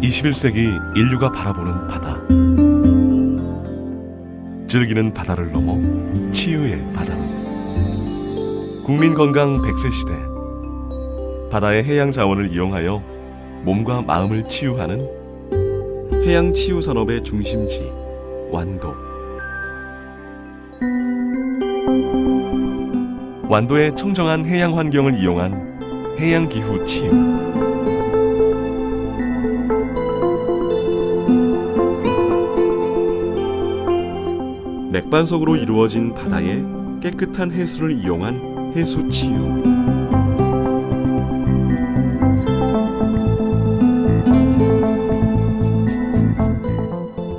21세기 인류가 바라보는 바다. 즐기는 바다를 넘어 치유의 바다. 국민건강 100세 시대. 바다의 해양 자원을 이용하여 몸과 마음을 치유하는 해양 치유 산업의 중심지 완도. 완도의 청정한 해양 환경을 이용한 해양 기후 치유. 맥반석으로 이루어진 바다에 깨끗한 해수를 이용한 해수 치유.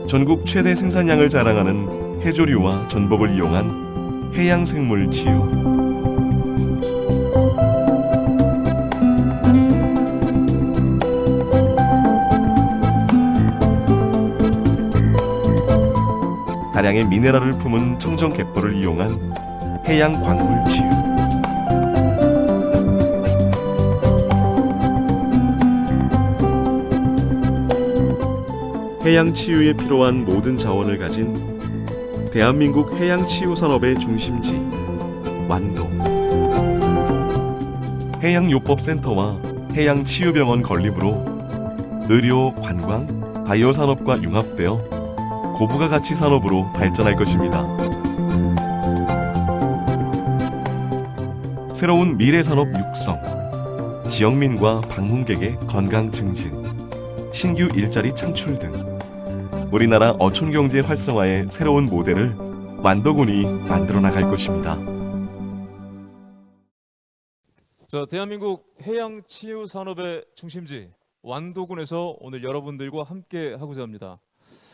전국 최대 생산량을 자랑하는 해조류와 전복을 이용한 해양 생물 치유. 다량의 미네랄을 품은 청정 갯벌을 이용한 해양 광물 치유. 해양 치유에 필요한 모든 자원을 가진 대한민국 해양 치유 산업의 중심지 완도. 해양요법센터와 해양치유병원 건립으로 의료, 관광, 바이오 산업과 융합되어 고부가 가치 산업으로 발전할 것입니다. 새로운 미래 산업 육성, 지역민과 방문객의 건강 증진, 신규 일자리 창출 등 우리나라 어촌 경제 활성화의 새로운 모델을 완도군이 만들어 나갈 것입니다. 자, 대한민국 해양 치유 산업의 중심지 완도군에서 오늘 여러분들과 함께 하고자 합니다.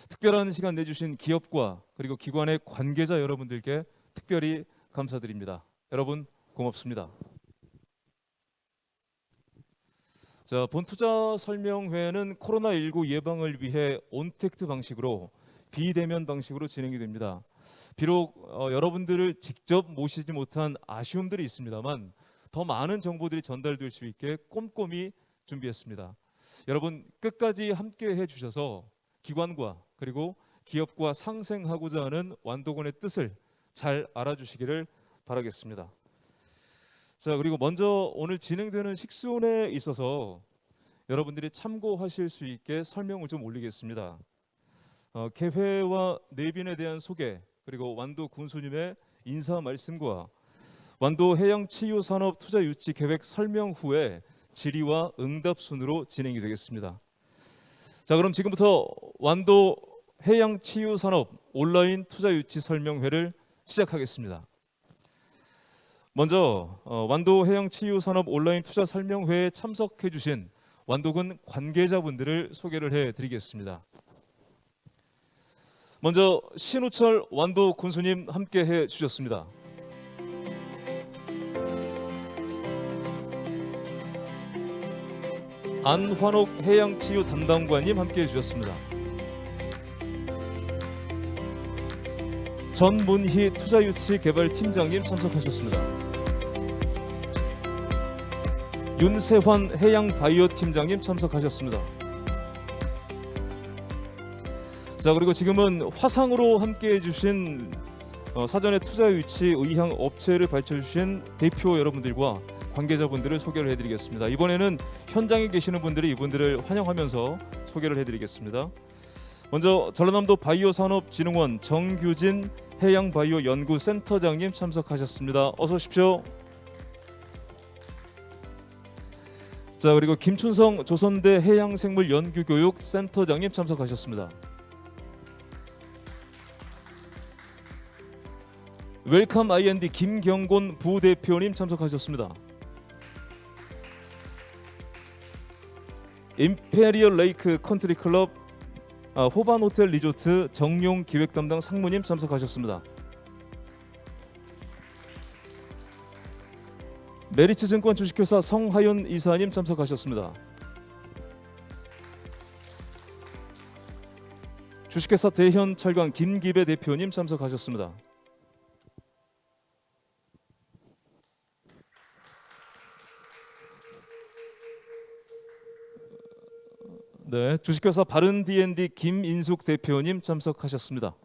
특별한 시간 내주신 기업과 그리고 기관의 관계자 여러분들께 특별히 감사드립니다. 여러분 고맙습니다. 자, 본 투자 설명회는 코로나19 예방을 위해 온택트 방식으로 비대면 방식으로 진행이 됩니다. 비록 여러분들을 직접 모시지 못한 아쉬움들이 있습니다만 더 많은 정보들이 전달될 수 있게 꼼꼼히 준비했습니다. 여러분 끝까지 함께 해주셔서 기관과 그리고 기업과 상생하고자 하는 완도군의 뜻을 잘 알아주시기를 바라겠습니다. 자, 그리고 먼저 오늘 진행되는 식수원에 있어서 여러분들이 참고하실 수 있게 설명을 좀 올리겠습니다. 개회와 내빈에 대한 소개, 그리고 완도 군수님의 인사 말씀과 완도 해양치유산업 투자유치 계획 설명 후에 질의와 응답 순으로 진행이 되겠습니다. 자, 그럼 지금부터 완도 해양치유산업 온라인 투자유치 설명회를 시작하겠습니다. 먼저 완도 해양치유산업 온라인 투자 설명회에 참석해 주신 완도군 관계자분들을 소개를 해드리겠습니다. 먼저 신우철 완도 군수님 함께 해주셨습니다. 안환옥 해양치유 담당관님 함께해 주셨습니다. 전문희 투자유치 개발팀장님 참석하셨습니다. 윤세환 해양바이오 팀장님 참석하셨습니다. 자, 그리고 지금은 화상으로 함께해 주신 사전에 투자유치 의향 업체를 밝혀 주신 대표 여러분들과 관계자분들을 소개를 해드리겠습니다. 이번에는 현장에 계시는 분들이 이분들을 환영하면서 소개를 해드리겠습니다. 먼저 전라남도 바이오산업진흥원 정규진 해양바이오 연구센터장님 참석하셨습니다. 어서 오십시오. 자, 그리고 김춘성 조선대 해양생물연구교육센터장님 참석하셨습니다. 웰컴 I&D 김경곤 부대표님 참석하셨습니다. 임페리얼 레이크 컨트리 클럽 호반 호텔 리조트 정용 기획 담당 상무님 참석하셨습니다. 메리츠 증권 주식회사 성하연 이사님 참석하셨습니다. 주식회사 대현철강 김기배 대표님 참석하셨습니다. 네, 주식회사 바른 D&D 김인숙 대표님 참석하셨습니다.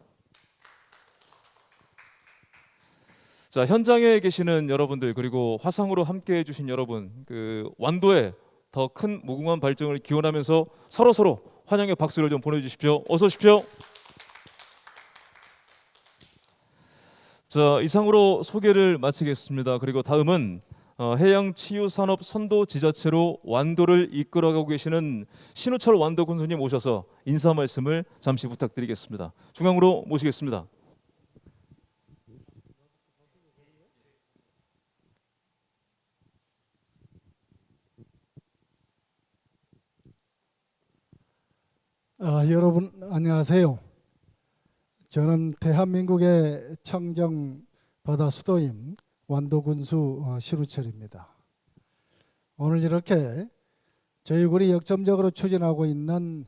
자, 현장에 계시는 여러분들 그리고 화상으로 함께해 주신 여러분, 그 완도에 더 큰 무궁한 발전을 기원하면서 서로 환영의 박수를 좀 보내주십시오. 어서 오십시오. 자, 이상으로 소개를 마치겠습니다. 그리고 다음은 해양치유산업 선도지자체로 완도를 이끌어가고 계시는 신우철 완도 군수님 오셔서 인사 말씀을 잠시 부탁드리겠습니다. 중앙으로 모시겠습니다. 여러분 안녕하세요. 저는 대한민국의 청정 바다 수도인 완도군수 신우철입니다. 오늘 이렇게 저희 군이 역점적으로 추진하고 있는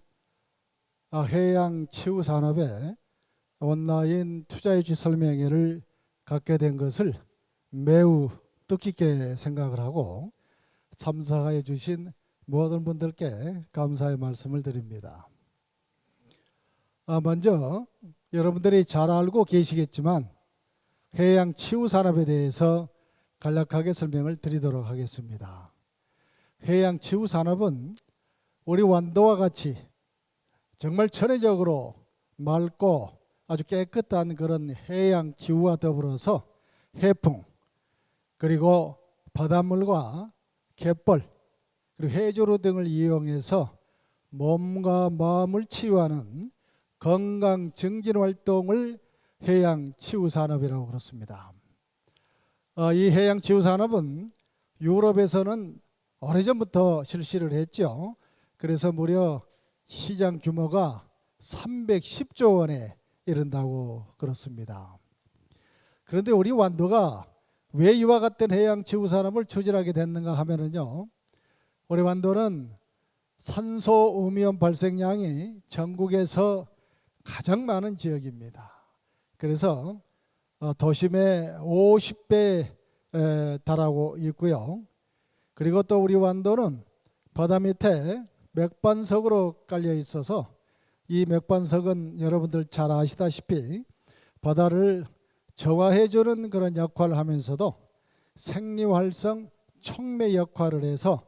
해양 치유 산업의 온라인 투자유치 설명회를 갖게 된 것을 매우 뜻깊게 생각을 하고 참석해 주신 모든 분들께 감사의 말씀을 드립니다. 먼저 여러분들이 잘 알고 계시겠지만 해양 치유 산업에 대해서 간략하게 설명을 드리도록 하겠습니다. 해양 치유 산업은 우리 완도와 같이 정말 전해적으로 맑고 아주 깨끗한 그런 해양 기후와 더불어서 해풍 그리고 바닷물과 갯벌 그리고 해조류 등을 이용해서 몸과 마음을 치유하는 건강 증진 활동을 해양 치유 산업이라고 그렇습니다. 이 해양 치유 산업은 유럽에서는 오래전부터 실시를 했죠. 그래서 무려 시장 규모가 310조 원에 이른다고 그렇습니다. 그런데 우리 완도가 왜 이와 같은 해양 치유 산업을 추진하게 됐는가 하면은요. 우리 완도는 산소 음이온 발생량이 전국에서 가장 많은 지역입니다. 그래서 도심의 50배에 달하고 있고요. 그리고 또 우리 완도는 바다 밑에 맥반석으로 깔려 있어서 이 맥반석은 여러분들 잘 아시다시피 바다를 정화해 주는 그런 역할을 하면서도 생리활성 촉매 역할을 해서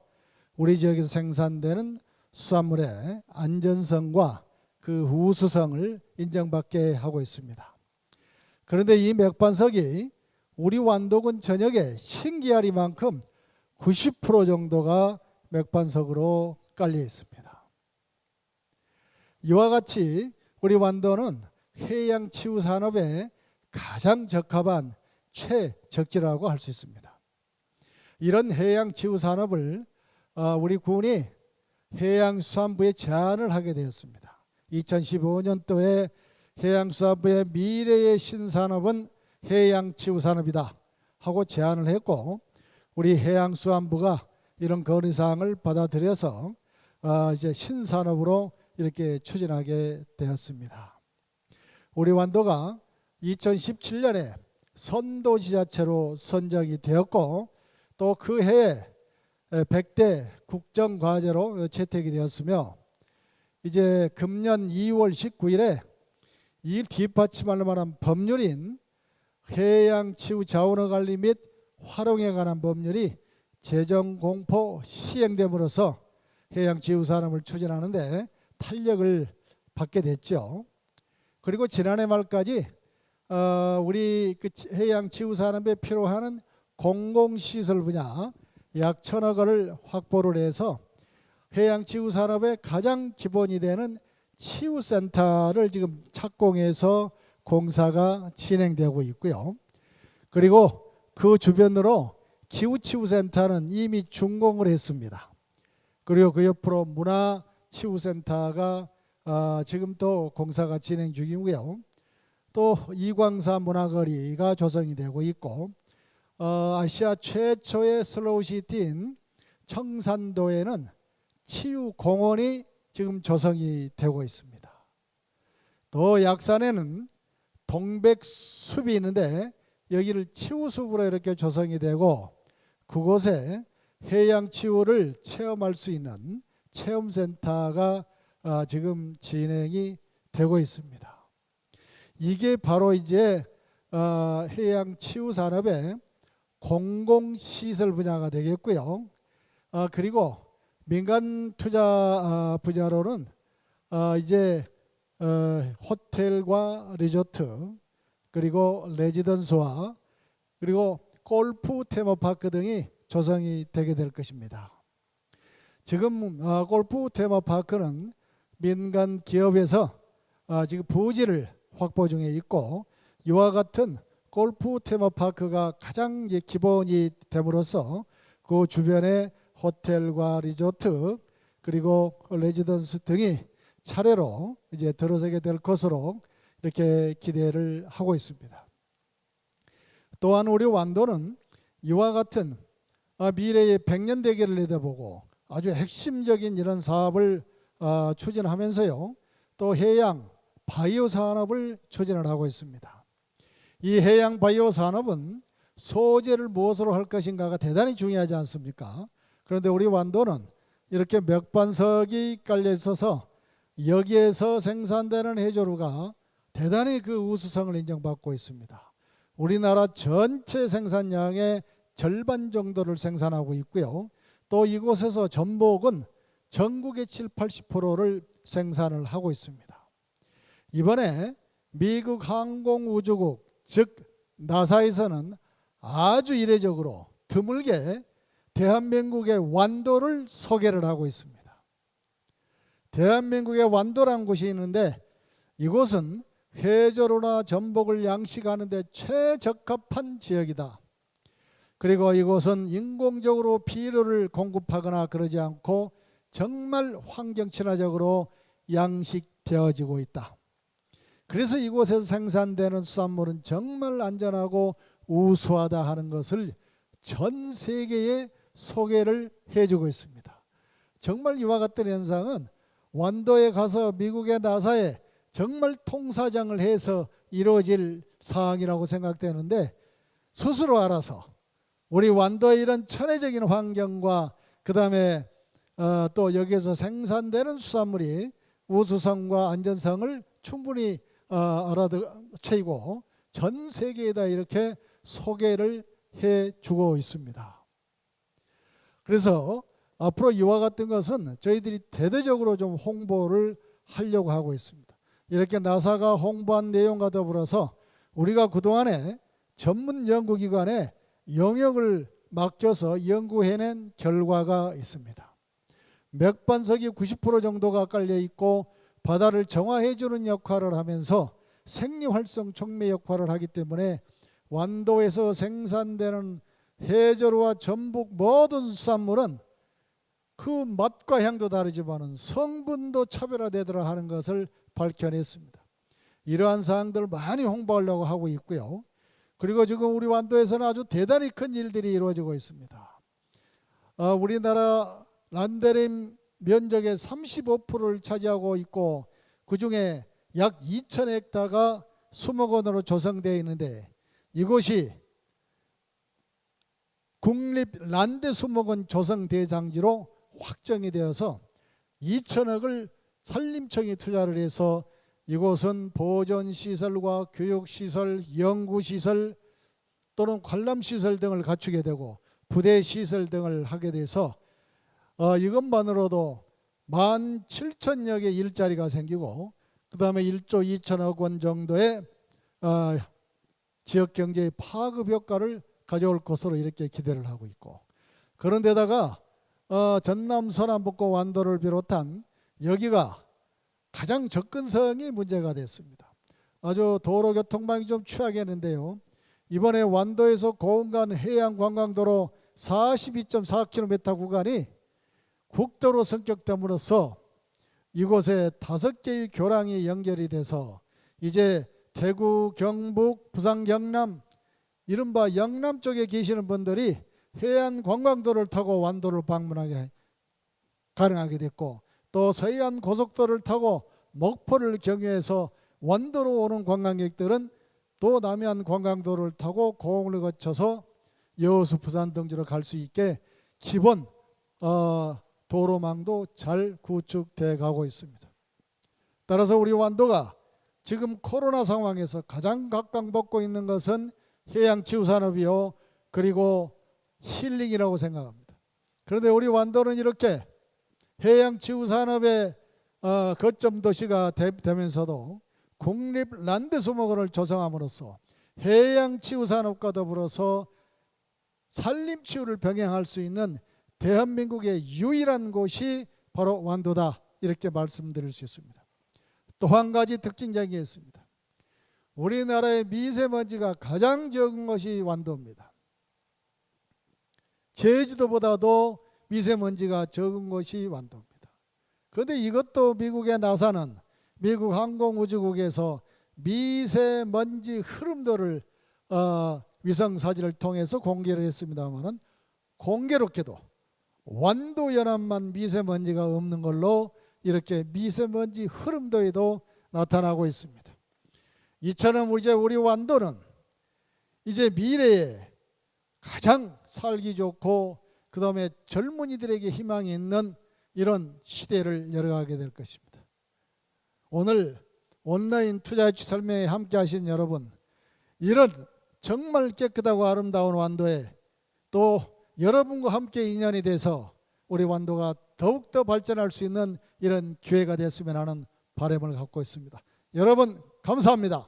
우리 지역에서 생산되는 수산물의 안전성과 그 우수성을 인정받게 하고 있습니다. 그런데 이 맥반석이 우리 완도군 전역에 신기하리만큼 90% 정도가 맥반석으로 깔려 있습니다. 이와 같이 우리 완도는 해양 치유 산업에 가장 적합한 최적지라고 할 수 있습니다. 이런 해양 치유 산업을 우리 군이 해양수산부에 제안을 하게 되었습니다. 2015년도에 해양수산부의 미래의 신산업은 해양치유산업이다 하고 제안을 했고 우리 해양수산부가 이런 건의사항을 받아들여서 이제 신산업으로 이렇게 추진하게 되었습니다. 우리 완도가 2017년에 선도지자체로 선정이 되었고 또 그 해에 100대 국정과제로 채택이 되었으며 이제 금년 2월 19일에 이 뒷받침할 만한 법률인 해양치유자원의 관리 및 활용에 관한 법률이 재정공포 시행됨으로써 해양치유산업을 추진하는데 탄력을 받게 됐죠. 그리고 지난해 말까지 우리 그 해양치유산업에 필요한 공공시설 분야 약 1,000억 원을 확보를 해서 해양치유산업의 가장 기본이 되는 치유센터를 지금 착공해서 공사가 진행되고 있고요. 그리고 그 주변으로 기후치유센터는 이미 준공을 했습니다. 그리고 그 옆으로 문화치유센터가 지금 또 공사가 진행 중이고요. 또 이광사 문화거리가 조성이 되고 있고 아시아 최초의 슬로우시티인 청산도에는 치유공원이 지금 조성이 되고 있습니다. 또 약산에는 동백숲이 있는데 여기를 치유숲으로 이렇게 조성이 되고 그곳에 해양치유를 체험할 수 있는 체험센터가 지금 진행이 되고 있습니다. 이게 바로 이제 해양 치유 산업의 공공시설 분야가 되겠고요. 그리고 민간 투자 분야로는 이제 호텔과 리조트, 그리고 레지던스와 그리고 골프 테마파크 등이 조성이 되게 될 것입니다. 지금 골프 테마파크는 민간 기업에서 지금 부지를 확보 중에 있고, 이와 같은 골프 테마파크가 가장 기본이 됨으로써 그 주변에 호텔과 리조트 그리고 레지던스 등이 차례로 이제 들어서게 될 것으로 이렇게 기대를 하고 있습니다. 또한 우리 완도는 이와 같은 미래의 100년 대계를 내다보고 아주 핵심적인 이런 사업을 추진하면서요, 또 해양 바이오 산업을 추진을 하고 있습니다. 이 해양 바이오 산업은 소재를 무엇으로 할 것인가가 대단히 중요하지 않습니까? 그런데 우리 완도는 이렇게 맥반석이 깔려 있어서 여기에서 생산되는 해조류가 대단히 그 우수성을 인정받고 있습니다. 우리나라 전체 생산량의 절반 정도를 생산하고 있고요. 또 이곳에서 전복은 전국의 70~80%를 생산을 하고 있습니다. 이번에 미국 항공우주국 즉 나사에서는 아주 이례적으로 드물게 대한민국의 완도를 소개를 하고 있습니다. 대한민국의 완도라는 곳이 있는데 이곳은 회조류나 전복을 양식하는 데 최적합한 지역이다. 그리고 이곳은 인공적으로 비료를 공급하거나 그러지 않고 정말 환경 친화적으로 양식되어지고 있다. 그래서 이곳에서 생산되는 수산물은 정말 안전하고 우수하다 하는 것을 전 세계에 소개를 해주고 있습니다. 정말 이와 같은 현상은 완도에 가서 미국의 나사에 정말 통사장을 해서 이루어질 사항이라고 생각되는데, 스스로 알아서 우리 완도의 이런 천혜적인 환경과 그 다음에 또 여기에서 생산되는 수산물이 우수성과 안전성을 충분히 알아채고 전 세계에다 이렇게 소개를 해주고 있습니다. 그래서 앞으로 이와 같은 것은 저희들이 대대적으로 좀 홍보를 하려고 하고 있습니다. 이렇게 나사가 홍보한 내용과 더불어서 우리가 그동안에 전문 연구기관에 영역을 맡겨서 연구해낸 결과가 있습니다. 맥반석이 90% 정도가 깔려 있고 바다를 정화해주는 역할을 하면서 생리활성 촉매 역할을 하기 때문에 완도에서 생산되는 해조류와 전복 모든 수산물은 그 맛과 향도 다르지만은 성분도 차별화되더라 하는 것을 밝혀냈습니다. 이러한 사항들을 많이 홍보하려고 하고 있고요. 그리고 지금 우리 완도에서는 아주 대단히 큰 일들이 이루어지고 있습니다. 우리나라 란데림 면적의 35%를 차지하고 있고 그중에 약 2,000헥타가 수목원으로 조성되어 있는데 이곳이 국립 란대 수목원 조성 대장지로 확정이 되어서 2,000억을 산림청이 투자를 해서 이곳은 보존시설과 교육시설, 연구시설 또는 관람시설 등을 갖추게 되고 부대시설 등을 하게 돼서 이것만으로도 17,000여 개 일자리가 생기고 그 다음에 1조 2천억 원 정도의 지역경제의 파급 효과를 가져올 것으로 이렇게 기대를 하고 있고, 그런데다가 전남 서남북도 완도를 비롯한 여기가 가장 접근성이 문제가 됐습니다. 아주 도로교통망이 좀 취약했는데요. 이번에 완도에서 고흥간 해양관광도로 42.4km 구간이 국도로 성격됨으로써 이곳에 5개의 교량이 연결이 돼서 이제 대구, 경북, 부산, 경남 이른바 영남 쪽에 계시는 분들이 해안관광도를 타고 완도를 방문하게 가능하게 됐고, 또 서해안 고속도로를 타고 목포를 경유해서 완도로 오는 관광객들은 또 남해안 관광도로를 타고 고흥을 거쳐서 여수, 부산 등지로 갈 수 있게 기본 도로망도 잘 구축돼 가고 있습니다. 따라서 우리 완도가 지금 코로나 상황에서 가장 각광받고 있는 것은 해양치유산업이요, 그리고 힐링이라고 생각합니다. 그런데 우리 완도는 이렇게 해양치유산업의 거점 도시가 되면서도 국립란드수목원을 조성함으로써 해양치유산업과 더불어서 산림치유를 병행할 수 있는 대한민국의 유일한 곳이 바로 완도다, 이렇게 말씀드릴 수 있습니다. 또 한 가지 특징적인 게 있습니다. 우리나라의 미세먼지가 가장 적은 것이 완도입니다. 제주도보다도 미세먼지가 적은 것이 완도입니다. 그런데 이것도 미국의 나사는 미국 항공우주국에서 미세먼지 흐름도를 위성사진을 통해서 공개를 했습니다마는, 공교롭게도 완도 연안만 미세먼지가 없는 걸로 이렇게 미세먼지 흐름도에도 나타나고 있습니다. 이처럼 우리 완도는 이제 미래에 가장 살기 좋고 그 다음에 젊은이들에게 희망이 있는 이런 시대를 열어가게 될 것입니다. 오늘 온라인 투자유치 설명회 함께 하신 여러분, 이런 정말 깨끗하고 아름다운 완도에 또 여러분과 함께 인연이 돼서 우리 완도가 더욱더 발전할 수 있는 이런 기회가 됐으면 하는 바람을 갖고 있습니다. 여러분 감사합니다.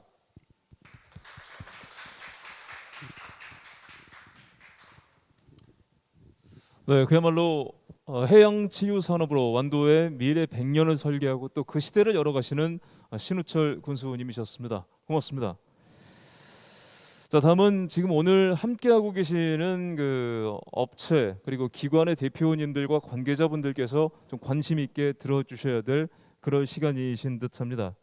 네, 그야말로 해양치유 산업으로 완도의 미래 100년을 설계하고 또 그 시대를 열어가시는 신우철 군수님이셨습니다. 고맙습니다. 자, 다음은 지금 오늘 함께하고 계시는 그 업체 그리고 기관의 대표님들과 관계자분들께서 좀 관심 있게 들어주셔야 될 그럴 시간이신 듯합니다.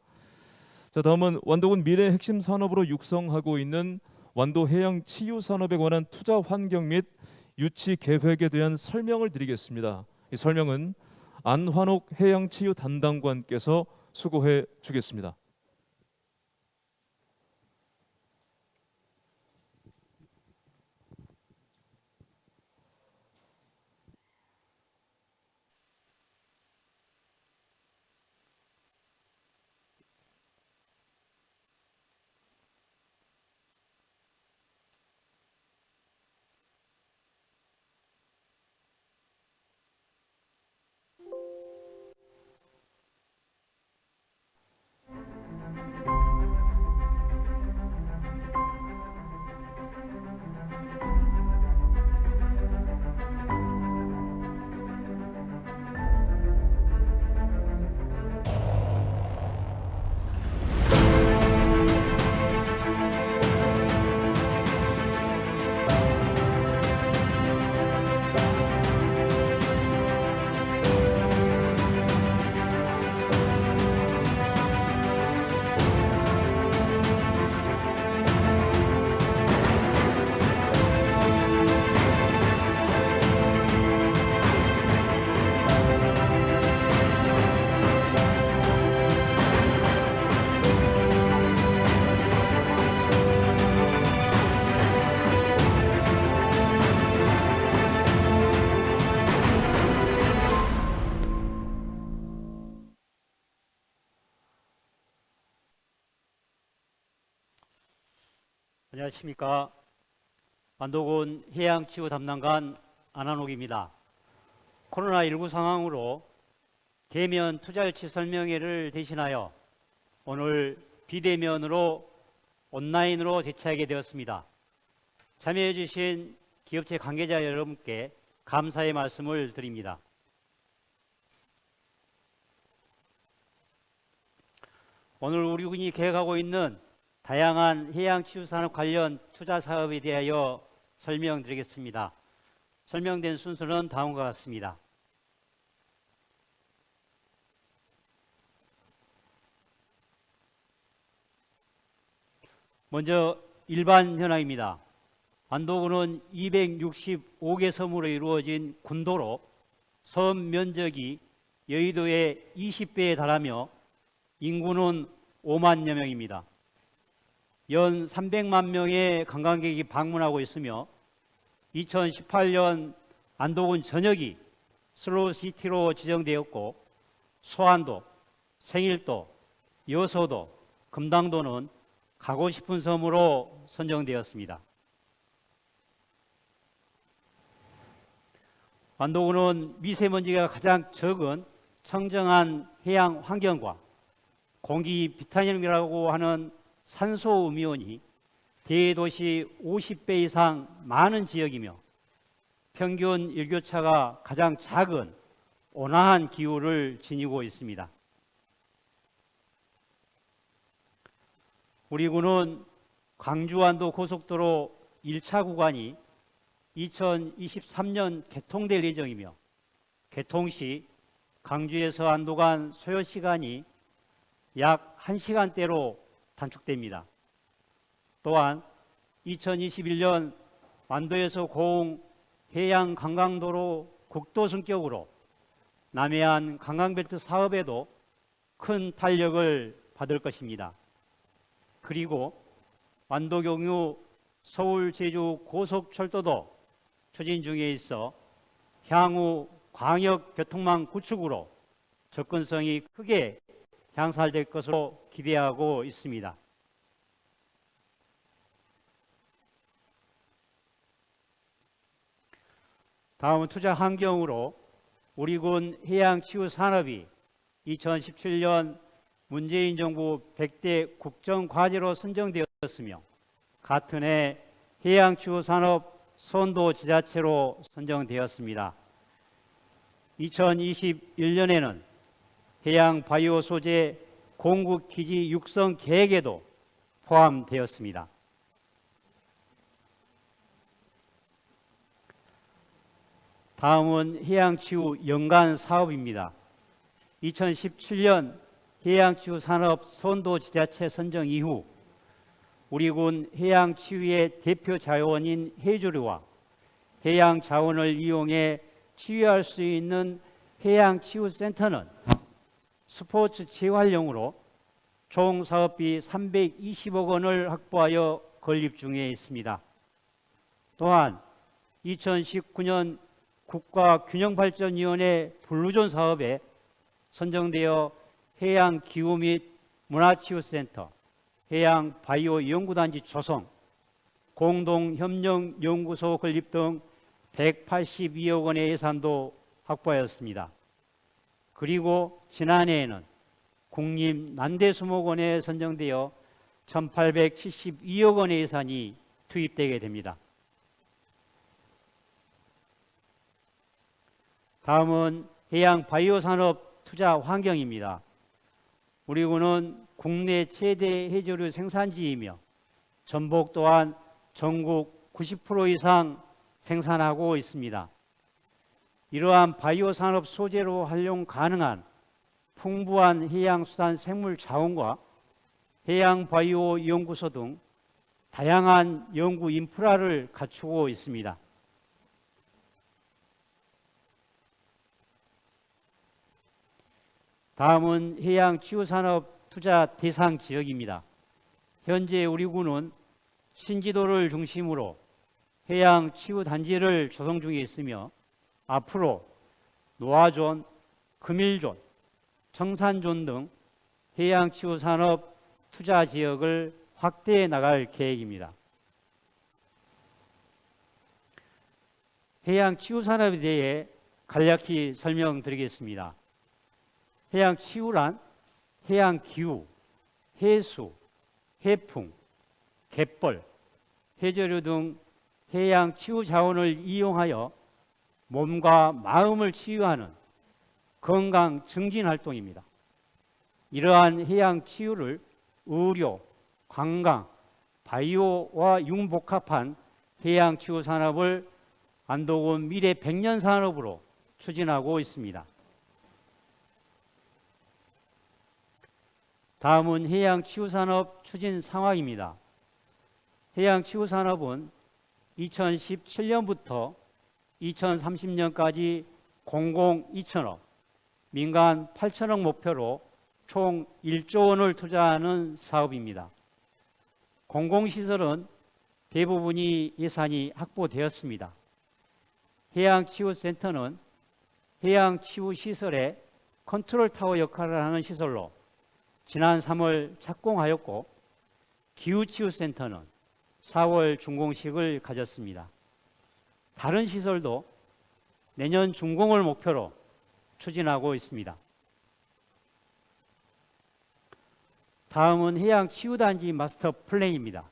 자, 다음은 완도군 미래 핵심 산업으로 육성하고 있는 완도 해양치유 산업에 관한 투자 환경 및 유치 계획에 대한 설명을 드리겠습니다. 이 설명은 안환옥 해양치유 담당관께서 수고해 주겠습니다. 안녕하십니까. 완도군 해양치유 담당관 안한옥입니다. 코로나19 상황으로 대면 투자유치 설명회를 대신하여 오늘 비대면으로 온라인으로 개최하게 되었습니다. 참여해 주신 기업체 관계자 여러분께 감사의 말씀을 드립니다. 오늘 우리 군이 계획하고 있는 다양한 해양치유산업 관련 투자 사업에 대하여 설명드리겠습니다. 설명된 순서는 다음과 같습니다. 먼저 일반 현황입니다. 완도군은 265개 섬으로 이루어진 군도로 섬 면적이 여의도의 20배에 달하며 인구는 5만여 명입니다. 연 300만 명의 관광객이 방문하고 있으며 2018년 안도군 전역이 슬로우시티로 지정되었고 소환도, 생일도, 여서도, 금당도는 가고 싶은 섬으로 선정되었습니다. 완도군은 미세먼지가 가장 적은 청정한 해양 환경과 공기 비타민이라고 하는 산소 음이온이 대도시 50배 이상 많은 지역이며 평균 일교차가 가장 작은 온화한 기후를 지니고 있습니다. 우리 군은 광주완도 고속도로 1차 구간이 2023년 개통될 예정이며 개통 시 광주에서 안도 간 소요 시간이 약 1시간대로 단축됩니다. 또한 2021년 완도에서 고흥 해양 관광도로 국도 성격으로 남해안 관광벨트 사업에도 큰 탄력을 받을 것입니다. 그리고 완도 경유 서울 제주 고속철도도 추진 중에 있어 향후 광역 교통망 구축으로 접근성이 크게 향상될 것으로 기대하고 있습니다. 다음은 투자 환경으로 우리 군 해양치유산업이 2017년 문재인 정부 100대 국정과제로 선정되었으며 같은 해 해양치유산업 선도 지자체로 선정되었습니다. 2021년에는 해양 바이오 소재 공급 기지 육성 계획에도 포함되었습니다. 다음은 해양치유 연간 사업입니다. 2017년 해양치유 산업 선도 지자체 선정 이후 우리 군 해양치유의 대표 자원인 해조류와 해양 자원을 이용해 치유할 수 있는 해양치유센터는 스포츠 재활용으로 총 사업비 320억 원을 확보하여 건립 중에 있습니다. 또한 2019년 국가균형발전위원회 블루존 사업에 선정되어 해양기후 및 문화치유센터, 해양바이오연구단지 조성, 공동협력연구소 건립 등 182억 원의 예산도 확보하였습니다. 그리고 지난해에는 국립난대수목원에 선정되어 1,872억 원의 예산이 투입되게 됩니다. 다음은 해양 바이오산업 투자 환경입니다. 우리 군은 국내 최대 해조류 생산지이며 전복 또한 전국 90% 이상 생산하고 있습니다. 이러한 바이오산업 소재로 활용 가능한 풍부한 해양수산 생물 자원과 해양바이오 연구소 등 다양한 연구 인프라를 갖추고 있습니다. 다음은 해양치유산업 투자 대상 지역입니다. 현재 우리 군은 신지도를 중심으로 해양치유단지를 조성 중에 있으며 앞으로 노화존, 금일존, 청산존 등 해양치유산업 투자 지역을 확대해 나갈 계획입니다. 해양치유산업에 대해 간략히 설명드리겠습니다. 해양치유란 해양기후, 해수, 해풍, 갯벌, 해조류 등 해양치유 자원을 이용하여 몸과 마음을 치유하는 건강 증진 활동입니다. 이러한 해양치유를 의료, 관광, 바이오와 융복합한 해양치유 산업을 안도군 미래 100년 산업으로 추진하고 있습니다. 다음은 해양치유산업 추진 상황입니다. 해양치유산업은 2017년부터 2030년까지 공공 2천억, 민간 8천억 목표로 총 1조 원을 투자하는 사업입니다. 공공시설은 대부분이 예산이 확보되었습니다. 해양치유센터는 해양치유시설의 컨트롤타워 역할을 하는 시설로 지난 3월 착공하였고 기후치유센터는 4월 준공식을 가졌습니다. 다른 시설도 내년 준공을 목표로 추진하고 있습니다. 다음은 해양치유단지 마스터 플랜입니다.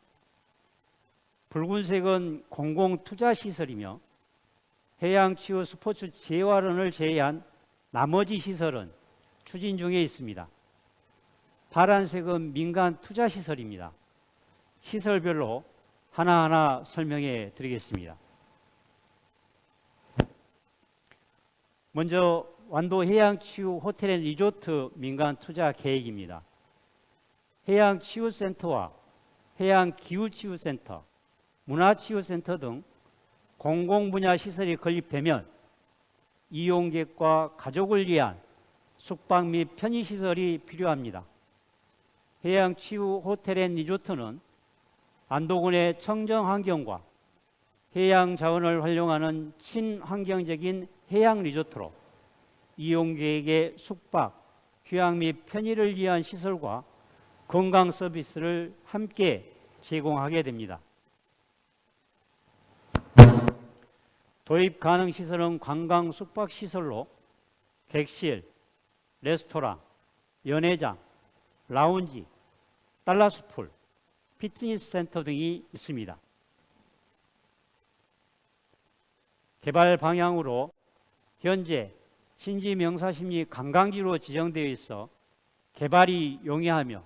붉은색은 공공투자시설이며 해양치유 스포츠 재활원을 제외한 나머지 시설은 추진 중에 있습니다. 파란색은 민간 투자시설입니다. 시설별로 하나하나 설명해 드리겠습니다. 먼저 완도 해양치유 호텔 앤 리조트 민간 투자 계획입니다. 해양치유센터와 해양기후치유센터, 문화치유센터 등 공공분야 시설이 건립되면 이용객과 가족을 위한 숙박 및 편의시설이 필요합니다. 해양치유 호텔 앤 리조트는 안도군의 청정환경과 해양자원을 활용하는 친환경적인 해양 리조트로 이용객에게 숙박, 휴양 및 편의를 위한 시설과 건강 서비스를 함께 제공하게 됩니다. 도입 가능 시설은 관광 숙박 시설로 객실, 레스토랑, 연회장, 라운지, 달라스풀, 피트니스 센터 등이 있습니다. 개발 방향으로 현재 신지 명사심리 관광지로 지정되어 있어 개발이 용이하며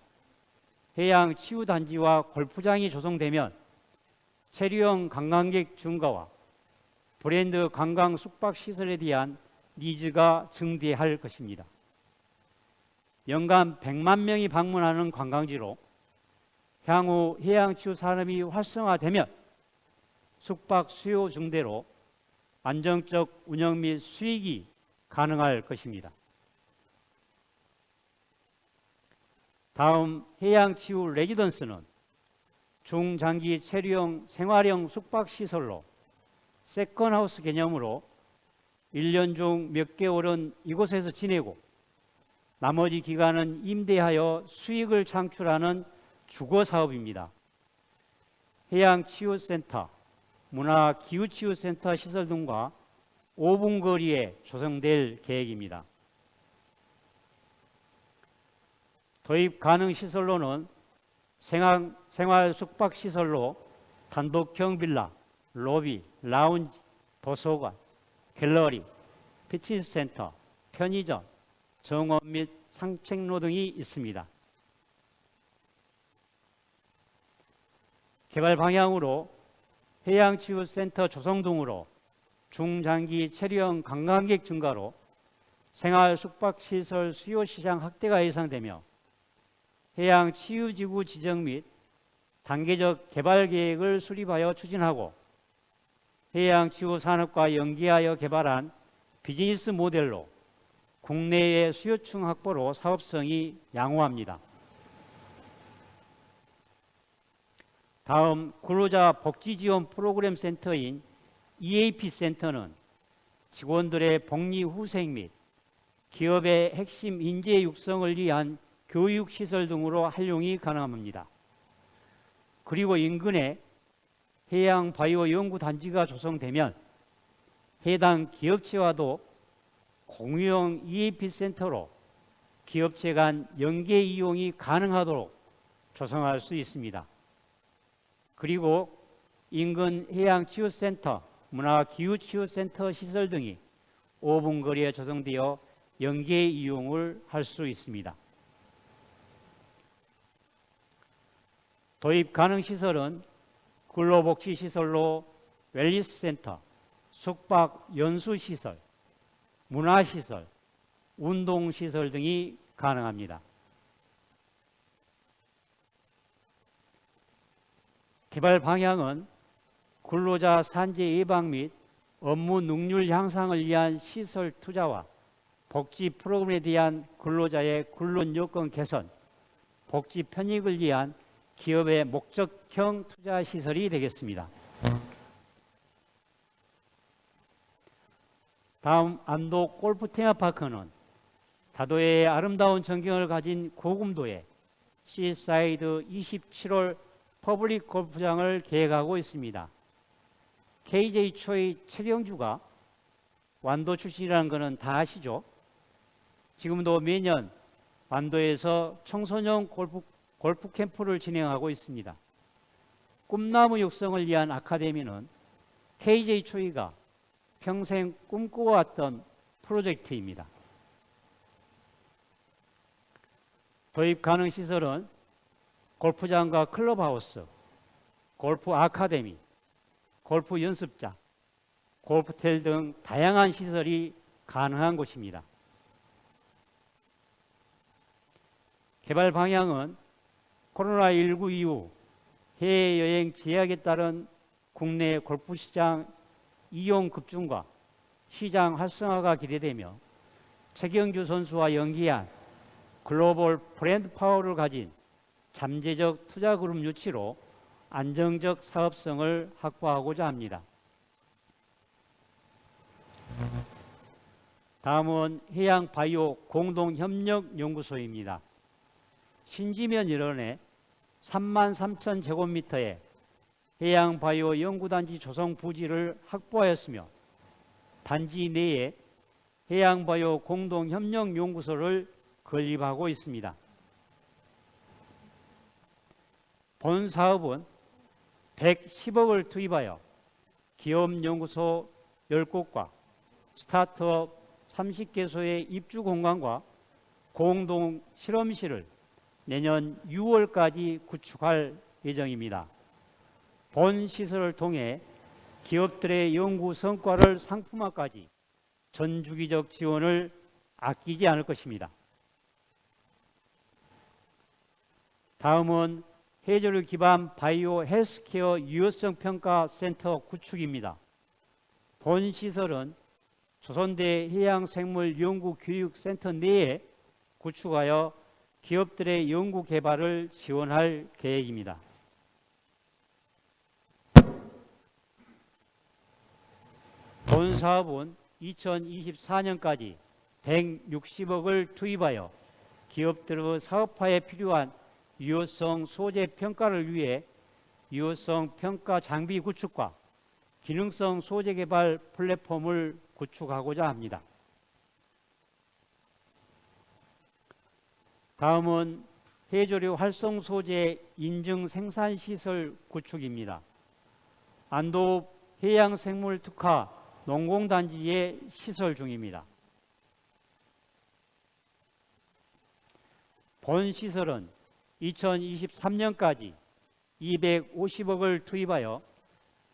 해양 치유단지와 골프장이 조성되면 체류형 관광객 증가와 브랜드 관광 숙박 시설에 대한 니즈가 증대할 것입니다. 연간 100만 명이 방문하는 관광지로 향후 해양치유 산업이 활성화되면 숙박 수요 증대로 안정적 운영 및 수익이 가능할 것입니다. 다음 해양치유 레지던스는 중장기 체류형 생활형 숙박시설로 세컨하우스 개념으로 1년 중 몇 개월은 이곳에서 지내고 나머지 기간은 임대하여 수익을 창출하는 주거사업입니다. 해양치유센터, 문화기후치유센터 시설 등과 5분 거리에 조성될 계획입니다. 도입 가능 시설로는 생활 숙박시설로 단독형 빌라, 로비, 라운지, 도서관, 갤러리, 피트니스 센터, 편의점, 정원 및 산책로 등이 있습니다. 개발 방향으로 해양치유센터 조성 등으로 중장기 체류형 관광객 증가로 생활 숙박시설 수요 시장 확대가 예상되며 해양치유지구 지정 및 단계적 개발 계획을 수립하여 추진하고 해양치유 산업과 연계하여 개발한 비즈니스 모델로 국내의 수요층 확보로 사업성이 양호합니다. 다음 근로자 복지지원 프로그램 센터인 EAP 센터는 직원들의 복리 후생 및 기업의 핵심 인재 육성을 위한 교육시설 등으로 활용이 가능합니다. 그리고 인근에 해양바이오 연구단지가 조성되면 해당 기업체와도 공유형 EAP 센터로 기업체 간 연계 이용이 가능하도록 조성할 수 있습니다. 그리고 인근 해양치유센터, 문화기후치유센터 시설 등이 5분 거리에 조성되어 연계 이용을 할 수 있습니다. 도입 가능 시설은 근로복지시설로 웰니스센터, 숙박 연수시설, 문화시설, 운동시설 등이 가능합니다. 개발 방향은 근로자 산재 예방 및 업무 능률 향상을 위한 시설 투자와 복지 프로그램에 대한 근로자의 근로 요건 개선, 복지 편익을 위한 기업의 목적형 투자 시설이 되겠습니다. 다음 안도 골프 테마파크는 다도해의 아름다운 전경을 가진 고금도에 시사이드 27홀 퍼블릭 골프장을 계획하고 있습니다. KJ 초의 최경주가 완도 출신이라는 것은 다 아시죠? 지금도 매년 완도에서 청소년 골프 캠프를 진행하고 있습니다. 꿈나무 육성을 위한 아카데미는 KJ 초이가 평생 꿈꿔왔던 프로젝트입니다. 도입 가능 시설은 골프장과 클럽하우스, 골프 아카데미, 골프 연습장, 골프텔 등 다양한 시설이 가능한 곳입니다. 개발 방향은 코로나19 이후 해외여행 제약에 따른 국내 골프시장 이용 급증과 시장 활성화가 기대되며 최경주 선수와 연계한 글로벌 브랜드 파워를 가진 잠재적 투자그룹 유치로 안정적 사업성을 확보하고자 합니다. 다음은 해양바이오 공동협력연구소입니다. 신지면 일원에 33,000 제곱미터의 해양바이오 연구단지 조성 부지를 확보하였으며 단지 내에 해양바이오 공동협력연구소를 건립하고 있습니다. 본 사업은 110억을 투입하여 기업연구소 10곳과 스타트업 30개소의 입주 공간과 공동 실험실을 내년 6월까지 구축할 예정입니다. 본 시설을 통해 기업들의 연구 성과를 상품화까지 전주기적 지원을 아끼지 않을 것입니다. 다음은 해조류 기반 바이오 헬스케어 유효성 평가 센터 구축입니다. 본 시설은 조선대 해양생물연구교육센터 내에 구축하여 기업들의 연구 개발을 지원할 계획입니다. 본 사업은 2024년까지 160억을 투입하여 기업들의 사업화에 필요한 유효성 소재 평가를 위해 유효성 평가 장비 구축과 기능성 소재 개발 플랫폼을 구축하고자 합니다. 다음은 해조류 활성 소재 인증 생산 시설 구축입니다. 안도 해양생물 특화 농공단지의 시설 중입니다. 본 시설은 2023년까지 250억을 투입하여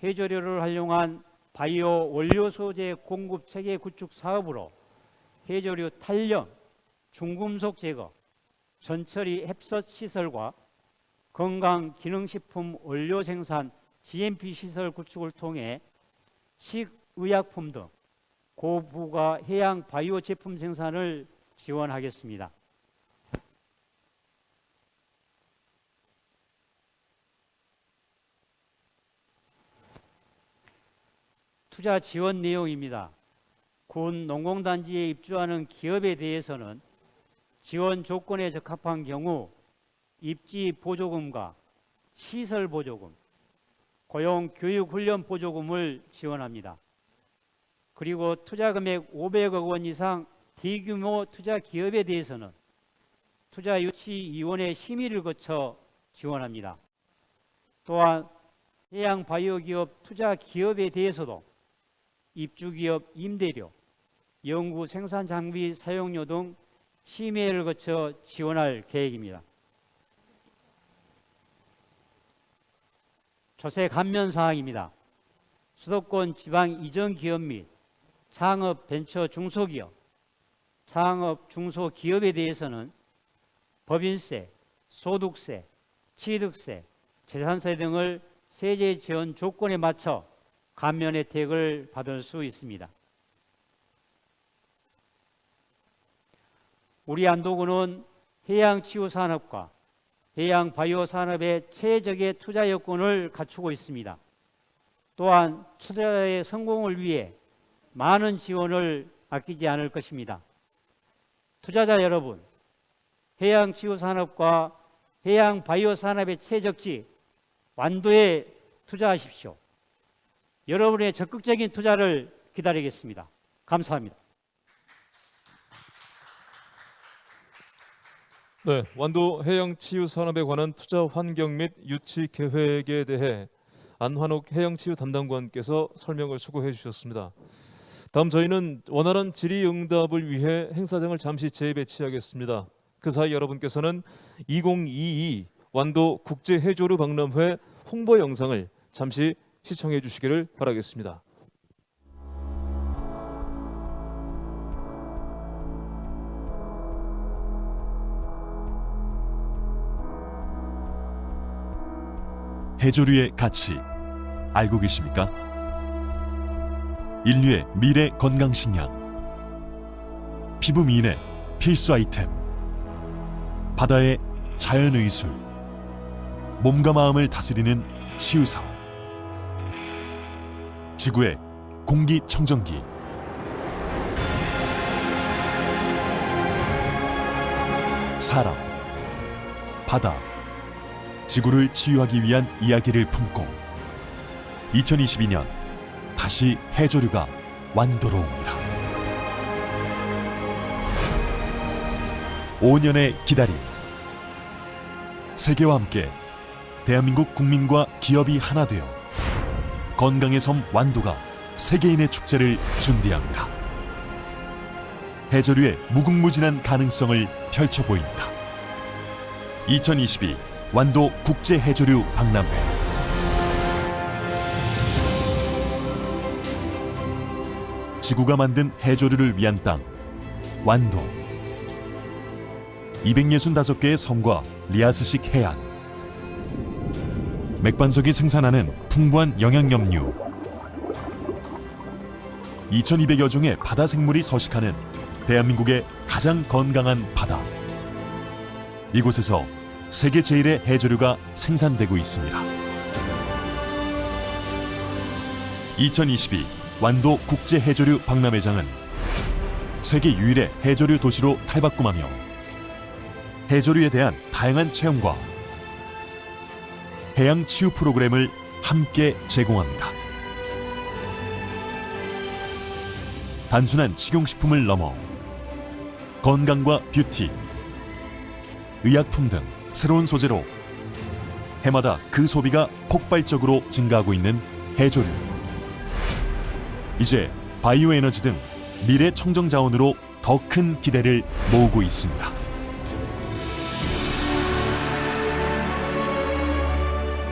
해조류를 활용한 바이오 원료 소재 공급 체계 구축 사업으로 해조류 탈염, 중금속 제거, 전처리 햅섯 시설과 건강기능식품 원료 생산 GMP 시설 구축을 통해 식의약품 등 고부가 해양 바이오 제품 생산을 지원하겠습니다. 투자 지원 내용입니다. 군 농공단지에 입주하는 기업에 대해서는 지원 조건에 적합한 경우 입지 보조금과 시설 보조금, 고용 교육 훈련 보조금을 지원합니다. 그리고 투자 금액 500억 원 이상 대규모 투자 기업에 대해서는 투자유치위원회 심의를 거쳐 지원합니다. 또한 해양 바이오 기업 투자 기업에 대해서도 입주기업 임대료, 연구 생산 장비 사용료 등 심의를 거쳐 지원할 계획입니다. 조세 감면 사항입니다. 수도권 지방 이전 기업 및 창업 벤처 중소기업, 창업 중소기업에 대해서는 법인세, 소득세, 취득세, 재산세 등을 세제 지원 조건에 맞춰 감면 혜택을 받을 수 있습니다. 우리 안도군은 해양치유산업과 해양바이오산업의 최적의 투자 여건을 갖추고 있습니다. 또한 투자의 성공을 위해 많은 지원을 아끼지 않을 것입니다. 투자자 여러분, 해양치유산업과 해양바이오산업의 최적지 완도에 투자하십시오. 여러분의 적극적인 투자를 기다리겠습니다. 감사합니다. 네, 완도 해양치유산업에 관한 투자 환경 및 유치 계획에 대해 안환옥 해양치유 담당관께서 설명을 수고해 주셨습니다. 다음 저희는 원활한 질의응답을 위해 행사장을 잠시 재배치하겠습니다. 그 사이 여러분께서는 2022 완도 국제해조류 박람회 홍보 영상을 잠시 시청해 주시기를 바라겠습니다. 해조류의 가치 알고 계십니까? 인류의 미래 건강 식량, 피부 미인의 필수 아이템, 바다의 자연의술, 몸과 마음을 다스리는 치유사업, 지구의 공기청정기, 사람, 바다, 지구를 치유하기 위한 이야기를 품고 2022년 다시 해조류가 완도로 옵니다. 5년의 기다림, 세계와 함께 대한민국 국민과 기업이 하나 되어 건강의 섬 완도가 세계인의 축제를 준비합니다. 해조류의 무궁무진한 가능성을 펼쳐 보입니다. 2022 완도 국제 해조류 박람회. 지구가 만든 해조류를 위한 땅 완도. 265개의 섬과 리아스식 해안, 맥반석이 생산하는 풍부한 영양염류, 2200여 종의 바다 생물이 서식하는 대한민국의 가장 건강한 바다. 이곳에서 세계 제1의 해조류가 생산되고 있습니다. 2022 완도 국제 해조류 박람회장은 세계 유일의 해조류 도시로 탈바꿈하며 해조류에 대한 다양한 체험과 해양 치유 프로그램을 함께 제공합니다. 단순한 식용식품을 넘어 건강과 뷰티, 의약품 등 새로운 소재로 해마다 그 소비가 폭발적으로 증가하고 있는 해조류. 이제 바이오 에너지 등 미래 청정 자원으로 더 큰 기대를 모으고 있습니다.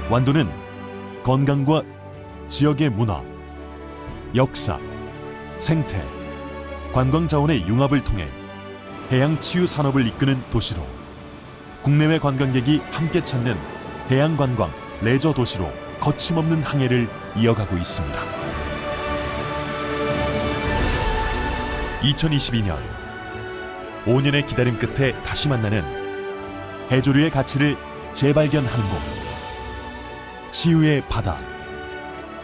완도는 건강과 지역의 문화, 역사, 생태, 관광 자원의 융합을 통해 해양 치유 산업을 이끄는 도시로 국내외 관광객이 함께 찾는 해양 관광, 레저 도시로 거침없는 항해를 이어가고 있습니다. 2022년 5년의 기다림 끝에 다시 만나는 해조류의 가치를 재발견하는 곳, 치유의 바다,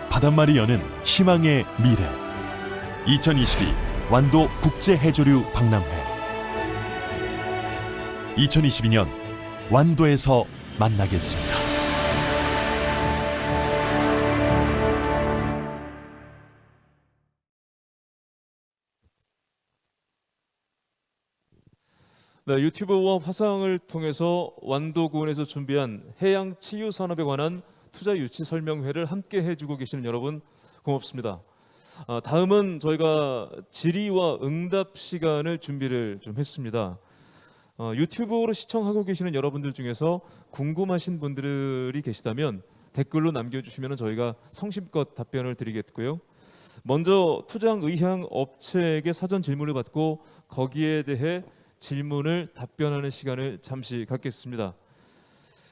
바닷말이 여는 희망의 미래. 2022 완도 국제 해조류 박람회. 2022년 완도에서 만나겠습니다. 네, 유튜브와 화상을 통해서 완도군에서 준비한 해양 치유 산업에 관한 투자 유치 설명회를 함께 해주고 계시는 여러분 고맙습니다. 다음은 저희가 질의와 응답 시간을 준비를 좀 했습니다. 유튜브로 시청하고 계시는 여러분들 중에서 궁금하신 분들이 계시다면 댓글로 남겨주시면 저희가 성심껏 답변을 드리겠고요. 먼저 투장 의향 업체에게 사전 질문을 받고 거기에 대해 질문을 답변하는 시간을 잠시 갖겠습니다.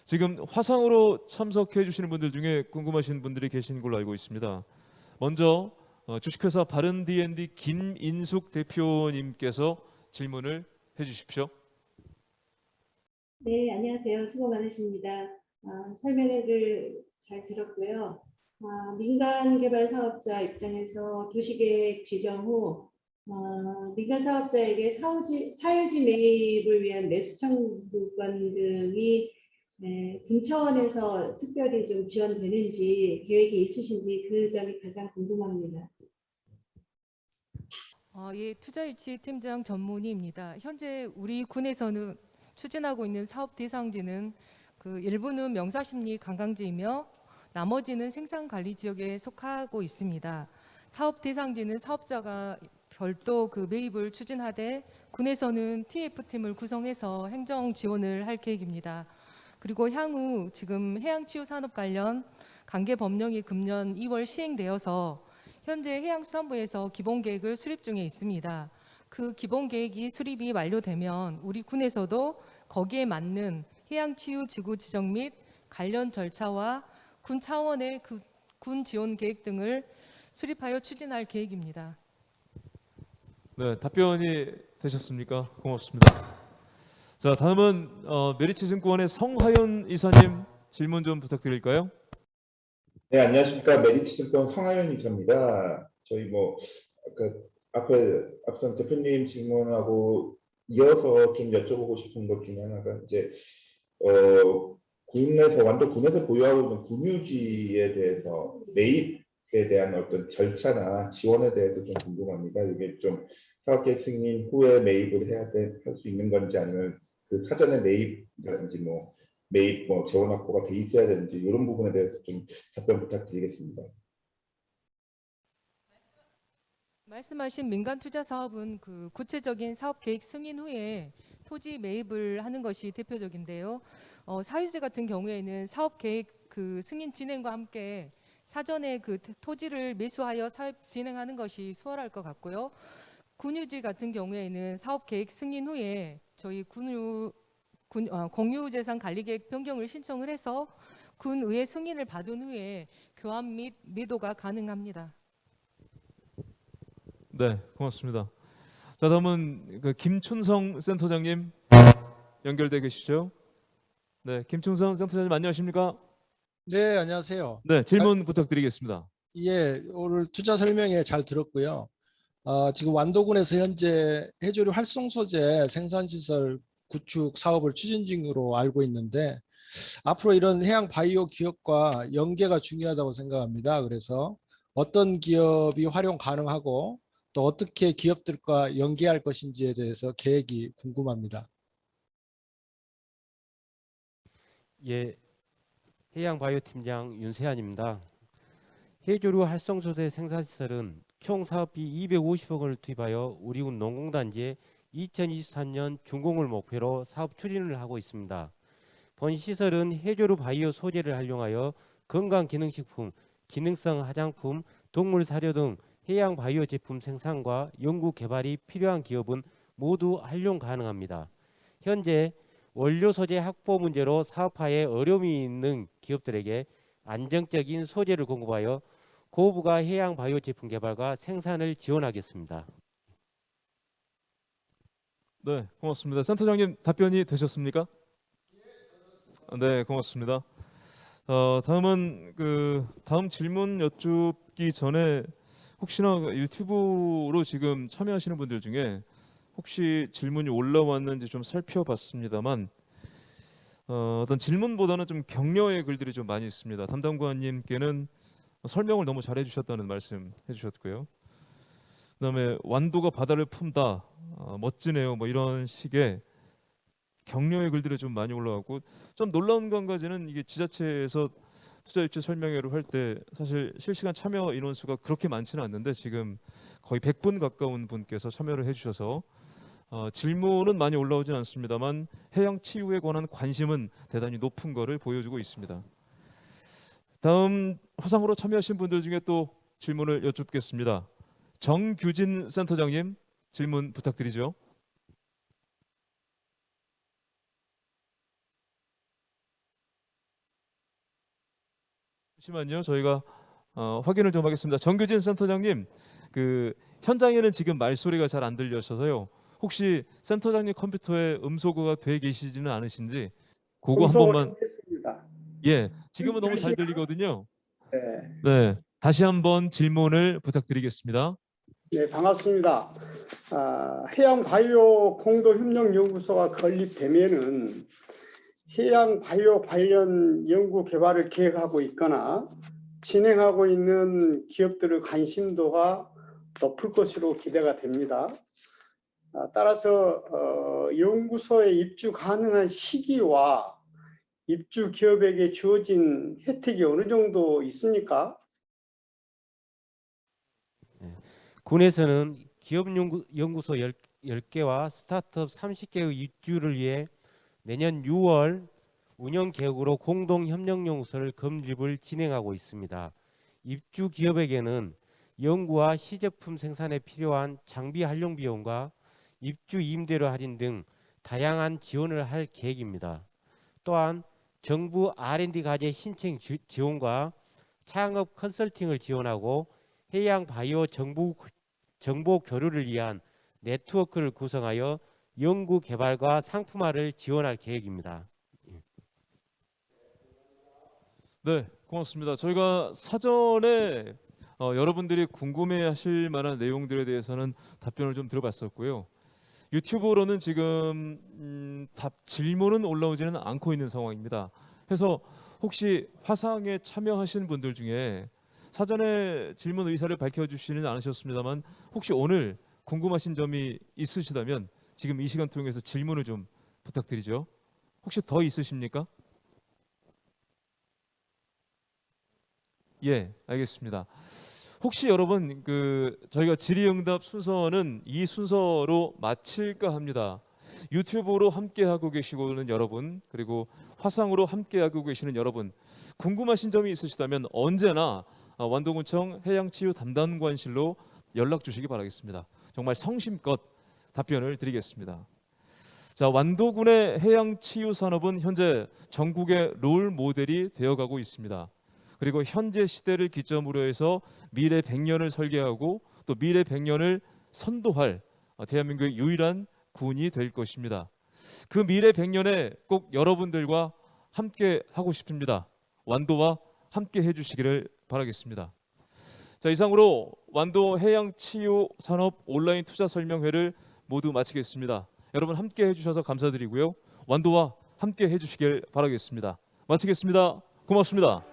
지금 화상으로 참석해 주시는 분들 중에 궁금하신 분들이 계신 걸로 알고 있습니다. 먼저 주식회사 바른DND 김인숙 대표님께서 질문을 해주십시오. 네, 안녕하세요. 수고 많으십니다. 설명회를 잘 들었고요. 민간 개발 사업자 입장에서 도시계획 지정 후 민간 사업자에게 사유지 매입을 위한 매수 청구권 등이 군 차원에서 특별히 좀 지원되는지 계획이 있으신지 그 점이 가장 궁금합니다. 예, 투자유치 팀장 전문희입니다. 현재 우리 군에서는 추진하고 있는 사업 대상지는 그 일부는 명사심리 관광지이며 나머지는 생산관리 지역에 속하고 있습니다. 사업 대상지는 사업자가 별도 그 매입을 추진하되 군에서는 TF팀을 구성해서 행정 지원을 할 계획입니다. 그리고 향후 지금 해양치유산업 관련 관계 법령이 금년 2월 시행되어서 현재 해양수산부에서 기본계획을 수립 중에 있습니다. 그 기본계획이 수립이 완료되면 우리 군에서도 거기에 맞는 해양치유지구 지정 및 관련 절차와 군 차원의 그 군 지원 계획 등을 수립하여 추진할 계획입니다. 네, 답변이 되셨습니까? 고맙습니다. 자, 다음은 메리츠증권의 성하연 이사님 질문 좀 부탁드릴까요? 네, 안녕하십니까. 메리츠증권 성하윤 이사입니다. 저희 앞선 대표님 질문하고 이어서 좀 여쭤보고 싶은 것 중에 하나가 이제 완도 군에서 보유하고 있는 군유지에 대해서 매입에 대한 어떤 절차나 지원에 대해서 좀 궁금합니다. 이게 좀 사업계획 승인 후에 매입을 할 수 있는 건지 아니면 그 사전에 매입이라든지 매입 재원 확보가 돼 있어야 되는지 이런 부분에 대해서 좀 답변 부탁드리겠습니다. 말씀하신 민간 투자 사업은 그 구체적인 사업 계획 승인 후에 토지 매입을 하는 것이 대표적인데요. 사유지 같은 경우에는 사업 계획 그 승인 진행과 함께 사전에 그 토지를 매수하여 사업 진행하는 것이 수월할 것 같고요. 군유지 같은 경우에는 사업 계획 승인 후에 저희 공유재산 관리계획 변경을 신청을 해서 군의회 승인을 받은 후에 교환 및 매도가 가능합니다. 네, 고맙습니다. 자, 다음은 그 김춘성 센터장님 연결돼 계시죠? 네, 김춘성 센터장님 안녕하십니까? 네, 안녕하세요. 네, 질문 부탁드리겠습니다. 예, 오늘 투자 설명회 잘 들었고요. 지금 완도군에서 현재 해조류 활성 소재 생산시설 구축 사업을 추진 중으로 알고 있는데 앞으로 이런 해양 바이오 기업과 연계가 중요하다고 생각합니다. 그래서 어떤 기업이 활용 가능하고 또 어떻게 기업들과 연계할 것인지에 대해서 계획이 궁금합니다. 예, 해양바이오 팀장 윤세환입니다. 해조류 활성소재 생산시설은 총 사업비 250억 원을 투입하여 우리군 농공단지에 2023년 준공을 목표로 사업 추진을 하고 있습니다. 본 시설은 해조류 바이오 소재를 활용하여 건강기능식품, 기능성 화장품, 동물 사료 등 해양 바이오 제품 생산과 연구 개발이 필요한 기업은 모두 활용 가능합니다. 현재 원료 소재 확보 문제로 사업화에 어려움이 있는 기업들에게 안정적인 소재를 공급하여 고부가 해양 바이오 제품 개발과 생산을 지원하겠습니다. 네, 고맙습니다. 센터장님 답변이 되셨습니까? 네, 고맙습니다. 다음은 다음 질문 여쭙기 전에 혹시나 유튜브로 지금 참여하시는 분들 중에 혹시 질문이 올라왔는지 좀 살펴봤습니다만 어떤 질문보다는 좀 격려의 글들이 좀 많이 있습니다. 담당관님께는 설명을 너무 잘해 주셨다는 말씀 해주셨고요. 그다음에 완도가 바다를 품다, 멋지네요. 뭐 이런 식의 격려의 글들이 좀 많이 올라왔고, 좀 놀라운 건 가지는 이게 지자체에서 투자유치 설명회를 할 때 사실 실시간 참여 인원수가 그렇게 많지는 않는데 지금 거의 100분 가까운 분께서 참여를 해주셔서 질문은 많이 올라오진 않습니다만 해양 치유에 관한 관심은 대단히 높은 거를 보여주고 있습니다. 다음 화상으로 참여하신 분들 중에 또 질문을 여쭙겠습니다. 정규진 센터장님 질문 부탁드리죠. 잠시만요. 저희가 확인을 좀 하겠습니다. 정규진 센터장님, 현장에는 지금 말소리가 잘 안 들려셔서요. 혹시 센터장님 컴퓨터에 음소거가 돼 계시지는 않으신지 그거 한 번만. 했습니다. 예, 지금은 너무 잘 들리거든요. 네. 네, 다시 한번 질문을 부탁드리겠습니다. 네, 반갑습니다. 해양바이오 공동협력연구소가 건립되면은 해양바이오 관련 연구 개발을 계획하고 있거나 진행하고 있는 기업들의 관심도가 높을 것으로 기대가 됩니다. 따라서 연구소에 입주 가능한 시기와 입주 기업에게 주어진 혜택이 어느 정도 있습니까? 군에서는 기업연구소 10개와 스타트업 30개의 입주를 위해 내년 6월 운영계획으로 공동협력연구소를 건립을 진행하고 있습니다. 입주 기업에게는 연구와 시제품 생산에 필요한 장비 활용 비용과 입주 임대료 할인 등 다양한 지원을 할 계획입니다. 또한 정부 R&D 과제 신청 지원과 창업 컨설팅을 지원하고 해양 바이오 정보 교류를 위한 네트워크를 구성하여 연구 개발과 상품화를 지원할 계획입니다. 네, 고맙습니다. 저희가 사전에 여러분들이 궁금해하실 만한 내용들에 대해서는 답변을 좀 들어봤었고요. 유튜브로는 지금 질문은 올라오지는 않고 있는 상황입니다. 그래서 혹시 화상에 참여하신 분들 중에 사전에 질문 의사를 밝혀주시는 않으셨습니다만 혹시 오늘 궁금하신 점이 있으시다면 지금 이 시간 통해서 질문을 좀 부탁드리죠. 혹시 더 있으십니까? 예, 알겠습니다. 혹시 여러분 저희가 질의응답 순서는 이 순서로 마칠까 합니다. 유튜브로 함께 하고 계시고는 여러분, 그리고 화상으로 함께 하고 계시는 여러분, 궁금하신 점이 있으시다면 언제나 완도군청 해양치유 담당관실로 연락 주시기 바라겠습니다. 정말 성심껏 답변을 드리겠습니다. 자, 완도군의 해양치유 산업은 현재 전국의 롤 모델이 되어가고 있습니다. 그리고 현재 시대를 기점으로 해서 미래 100년을 설계하고 또 미래 100년을 선도할 대한민국의 유일한 군이 될 것입니다. 그 미래 100년에 꼭 여러분들과 함께 하고 싶습니다. 완도와 함께 해주시기를 바라겠습니다. 자, 이상으로 완도 해양치유산업 온라인 투자 설명회를 모두 마치겠습니다. 여러분 함께 해주셔서 감사드리고요. 완도와 함께 해주시길 바라겠습니다. 마치겠습니다. 고맙습니다.